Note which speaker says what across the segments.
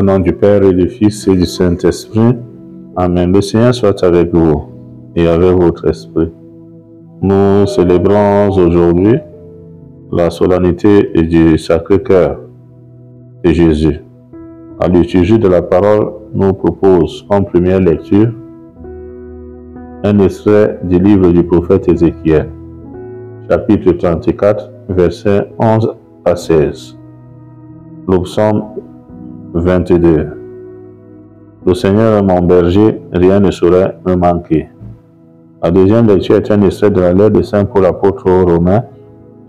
Speaker 1: Au nom du Père et du Fils et du Saint-Esprit, Amen. Le Seigneur soit avec vous et avec votre esprit. Nous célébrons aujourd'hui la solennité du Sacré-Cœur de Jésus. La liturgie de la parole nous propose en première lecture un extrait du livre du prophète Ézéchiel, chapitre 34, versets 11 à 16. Le psaume 22. Le Seigneur est mon berger, rien ne saurait me manquer. La deuxième lecture est un extrait de la lettre de Saint Paul apôtre aux Romains,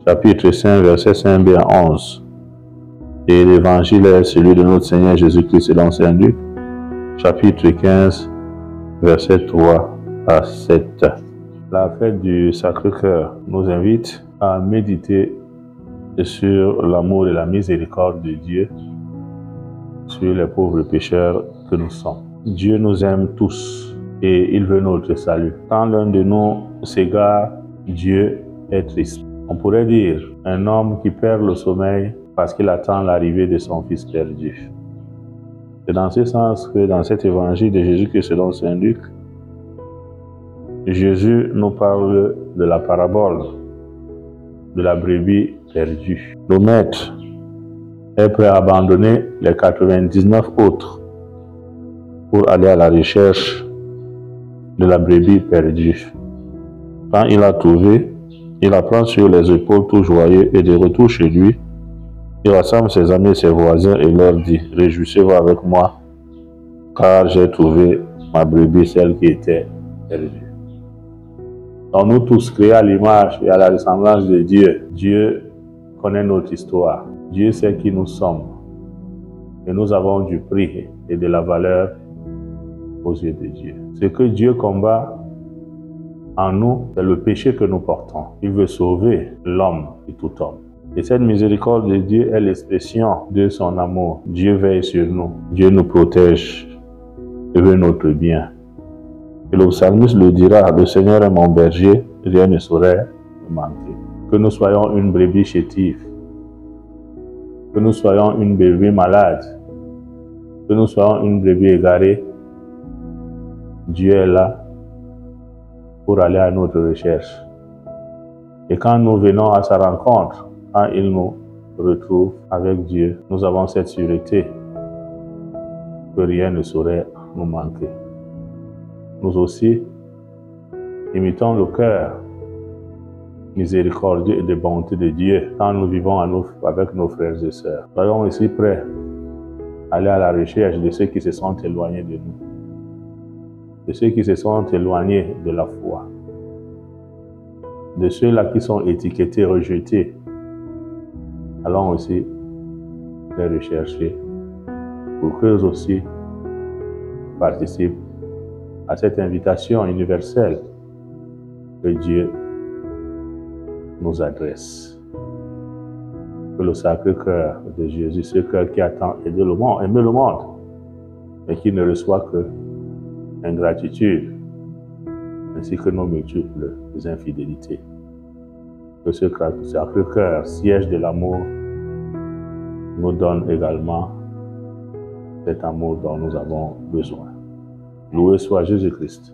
Speaker 1: chapitre 5, versets 5b à 11. Et l'évangile est celui de notre Seigneur Jésus-Christ selon Saint Luc, chapitre 15, versets 3 à 7. La fête du Sacré-Cœur nous invite à méditer sur l'amour et la miséricorde de Dieu sur les pauvres pécheurs que nous sommes. Dieu nous aime tous et il veut notre salut. Quand l'un de nous s'égare, Dieu est triste. On pourrait dire un homme qui perd le sommeil parce qu'il attend l'arrivée de son fils perdu. C'est dans ce sens que dans cet évangile de Jésus-Christ selon Saint Luc, Jésus nous parle de la parabole de la brebis perdue. Le maître est prêt à abandonner les 99 autres pour aller à la recherche de la brebis perdue. Quand il l'a trouvée, il la prend sur les épaules tout joyeux et de retour chez lui, il rassemble ses amis et ses voisins et leur dit « Réjouissez-vous avec moi, car j'ai trouvé ma brebis, celle qui était perdue. » Donc nous tous, créés à l'image et à la ressemblance de Dieu, Dieu connaît notre histoire. Dieu sait qui nous sommes. Et nous avons du prix et de la valeur aux yeux de Dieu. Ce que Dieu combat en nous, c'est le péché que nous portons. Il veut sauver l'homme et tout homme. Et cette miséricorde de Dieu est l'expression de son amour. Dieu veille sur nous. Dieu nous protège et veut notre bien. Et le psalmiste le dira, le Seigneur est mon berger, rien ne saurait me manquer. Que nous soyons une brebis chétive, que nous soyons une brebis malade, que nous soyons une brebis égarée, Dieu est là pour aller à notre recherche. Et quand nous venons à sa rencontre, quand il nous retrouve avec Dieu, nous avons cette sûreté que rien ne saurait nous manquer. Nous aussi, imitons le cœur miséricordieux et de bonté de Dieu quand nous vivons avec nos frères et sœurs. Soyons aussi prêts à aller à la recherche de ceux qui se sont éloignés de nous, de ceux qui se sont éloignés de la foi, de ceux-là qui sont étiquetés, rejetés. Allons aussi les rechercher pour qu'eux aussi participent à cette invitation universelle que Dieu nous adresse. Que le Sacré-Cœur de Jésus, ce cœur qui attend aimer le monde, mais qui ne reçoit que ingratitude, ainsi que nos multiples infidélités. Que ce Sacré-Cœur, siège de l'amour, nous donne également cet amour dont nous avons besoin. Loué soit Jésus-Christ.